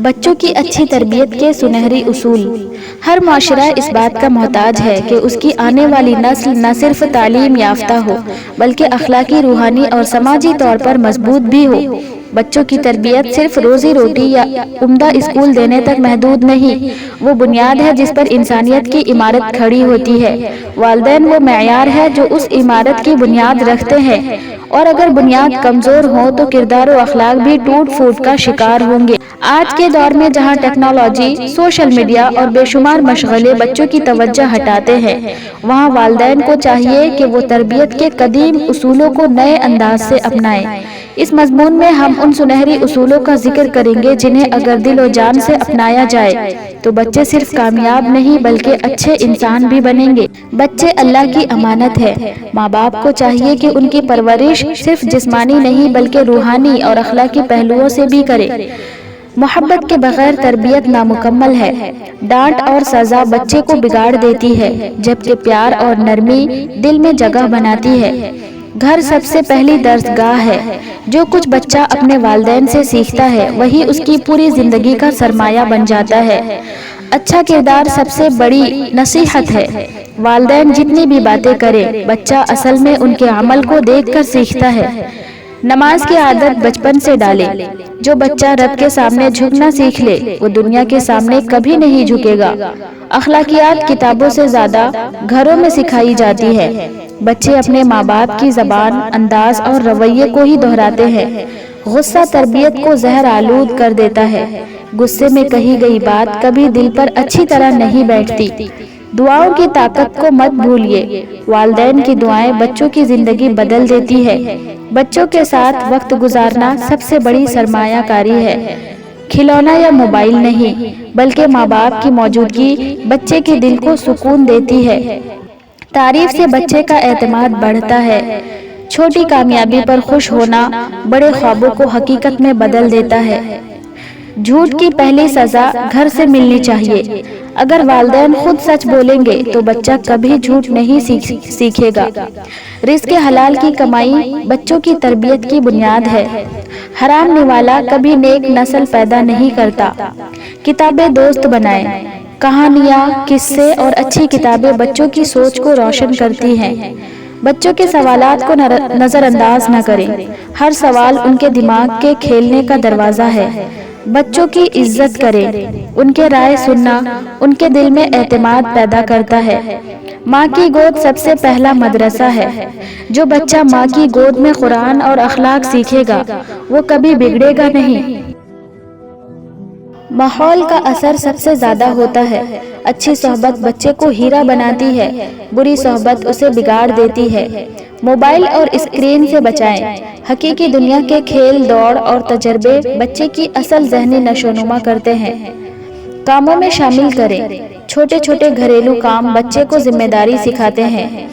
بچوں کی اچھی تربیت کے سنہری اصول۔ ہر معاشرہ اس بات کا محتاج ہے کہ اس کی آنے والی نسل نہ صرف تعلیم یافتہ ہو بلکہ اخلاقی، روحانی اور سماجی طور پر مضبوط بھی ہو۔ بچوں کی تربیت صرف روزی روٹی یا عمدہ اسکول دینے تک محدود نہیں، وہ بنیاد ہے جس پر انسانیت کی عمارت کھڑی ہوتی ہے۔ والدین وہ معیار ہے جو اس عمارت کی بنیاد رکھتے ہیں، اور اگر بنیاد کمزور ہو تو کردار و اخلاق بھی ٹوٹ پھوٹ کا شکار ہوں گے۔ آج کے دور میں جہاں ٹیکنالوجی، سوشل میڈیا اور بے شمار مشغلے بچوں کی توجہ ہٹاتے ہیں، وہاں والدین کو چاہیے کہ وہ تربیت کے قدیم اصولوں کو نئے انداز سے اپنائیں۔ اس مضمون میں ہم ان سنہری اصولوں کا ذکر کریں گے جنہیں اگر دل و جان سے اپنایا جائے تو بچے صرف کامیاب نہیں بلکہ اچھے انسان بھی بنیں گے۔ بچے اللہ کی امانت ہے۔ ماں باپ کو چاہیے کہ ان کی پرورش صرف جسمانی نہیں بلکہ روحانی اور اخلاقی پہلوؤں سے بھی کرے۔ محبت کے بغیر تربیت نامکمل ہے۔ ڈانٹ اور سزا بچے کو بگاڑ دیتی ہے، جبکہ پیار اور نرمی دل میں جگہ بناتی ہے۔ گھر سب سے پہلی درسگاہ ہے۔ جو کچھ بچہ اپنے والدین سے سیکھتا ہے وہی اس کی پوری زندگی کا سرمایہ بن جاتا ہے۔ اچھا کردار سب سے بڑی نصیحت ہے۔ والدین جتنی بھی باتیں کریں، بچہ اصل میں ان کے عمل کو دیکھ کر سیکھتا ہے۔ نماز کی عادت بچپن سے ڈالے۔ جو بچہ رب کے سامنے جھکنا سیکھ لے وہ دنیا کے سامنے کبھی نہیں جھکے گا۔ اخلاقیات کتابوں سے زیادہ گھروں میں سکھائی جاتی ہے۔ بچے اپنے ماں باپ کی زبان، انداز اور رویے کو ہی دہراتے ہیں۔ غصہ تربیت کو زہر آلود کر دیتا ہے۔ غصے میں کہی گئی بات کبھی دل پر اچھی طرح نہیں بیٹھتی۔ دعاؤں کی طاقت کو مت بھولیے۔ والدین کی دعائیں بچوں کی زندگی بدل دیتی ہے۔ بچوں کے ساتھ وقت گزارنا سب سے بڑی سرمایہ کاری ہے۔ کھلونا یا موبائل نہیں بلکہ ماں باپ کی موجودگی بچے کے دل کو سکون دیتی ہے۔ تعریف سے بچے کا اعتماد بڑھتا ہے۔ چھوٹی کامیابی پر خوش ہونا بڑے خوابوں کو حقیقت میں بدل دیتا ہے۔ جھوٹ کی پہلی سزا گھر سے ملنی چاہیے۔ اگر والدین خود سچ بولیں گے تو بچہ کبھی جھوٹ نہیں سیکھے گا۔ رزق حلال کی کمائی بچوں کی تربیت کی بنیاد ہے۔ حرام نوالا کبھی نیک نسل پیدا نہیں کرتا۔ کتابیں دوست بنائیں۔ کہانیاں، قصے اور اچھی کتابیں بچوں کی سوچ کو روشن کرتی ہیں۔ بچوں کے سوالات کو نظر انداز نہ کریں۔ ہر سوال ان کے دماغ کے کھیلنے کا دروازہ ہے۔ بچوں کی عزت کریں۔ ان کے رائے سننا ان کے دل میں اعتماد پیدا کرتا ہے۔ ماں کی گود سب سے پہلا مدرسہ ہے۔ جو بچہ ماں کی گود میں قرآن اور اخلاق سیکھے گا وہ کبھی بگڑے گا نہیں۔ ماحول کا اثر سب سے زیادہ ہوتا ہے۔ اچھی صحبت بچے کو ہیرا بناتی ہے، بری صحبت اسے بگاڑ دیتی ہے۔ موبائل اور اسکرین سے بچائیں۔ حقیقی دنیا کے کھیل، دوڑ اور تجربے بچے کی اصل ذہنی نشوونما کرتے ہیں۔ کاموں میں شامل کریں۔ چھوٹے چھوٹے گھریلو کام بچے کو ذمہ داری سکھاتے ہیں۔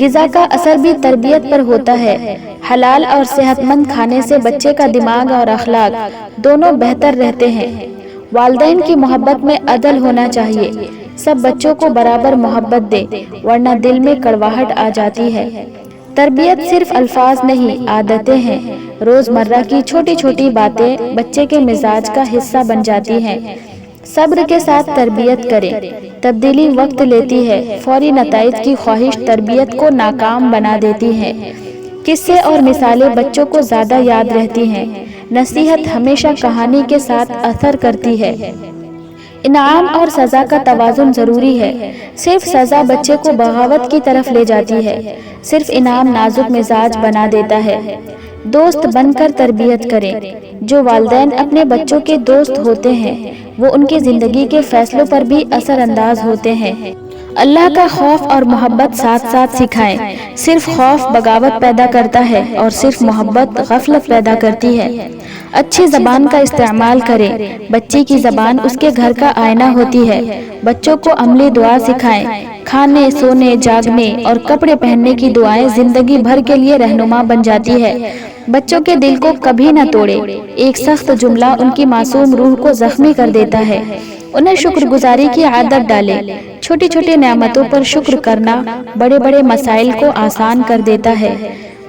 غذا کا اثر بھی تربیت پر ہوتا ہے۔ حلال اور صحت مند کھانے سے بچے کا دماغ اور اخلاق دونوں بہتر رہتے ہیں۔ والدین کی محبت میں عدل ہونا چاہیے۔ سب بچوں کو برابر محبت دے ورنہ دل میں کڑواہٹ آ جاتی ہے۔ تربیت صرف الفاظ نہیں، عادتیں ہیں۔ روزمرہ کی چھوٹی چھوٹی باتیں بچے کے مزاج کا حصہ بن جاتی ہیں۔ صبر کے ساتھ تربیت کریں۔ تبدیلی وقت لیتی ہے۔ فوری نتائج کی خواہش تربیت کو ناکام بنا دیتی ہے۔ قصے اور مثالیں بچوں کو زیادہ یاد رہتی ہیں۔ نصیحت ہمیشہ کہانی کے ساتھ اثر کرتی ہے۔ انعام اور سزا کا توازن ضروری ہے۔ صرف سزا بچے کو بغاوت کی طرف لے جاتی ہے، صرف انعام نازک مزاج بنا دیتا ہے۔ دوست بن کر تربیت کریں۔ جو والدین اپنے بچوں کے دوست ہوتے ہیں وہ ان کی زندگی کے فیصلوں پر بھی اثر انداز ہوتے ہیں۔ اللہ کا خوف اور محبت ساتھ ساتھ سکھائیں۔ صرف خوف بغاوت پیدا کرتا ہے اور صرف محبت غفلت پیدا کرتی ہے۔ اچھی زبان کا استعمال کریں۔ بچے کی زبان اس کے گھر کا آئینہ ہوتی ہے۔ بچوں کو عملی دعا سکھائیں۔ کھانے، سونے، جاگنے اور کپڑے پہننے کی دعائیں زندگی بھر کے لیے رہنما بن جاتی ہے۔ بچوں کے دل کو کبھی نہ توڑیں۔ ایک سخت جملہ ان کی معصوم روح کو زخمی کر دیتا ہے۔ انہیں شکر گزاری کی عادت ڈالیں۔ چھوٹی چھوٹی نعمتوں پر شکر کرنا بڑے بڑے مسائل کو آسان کر دیتا ہے۔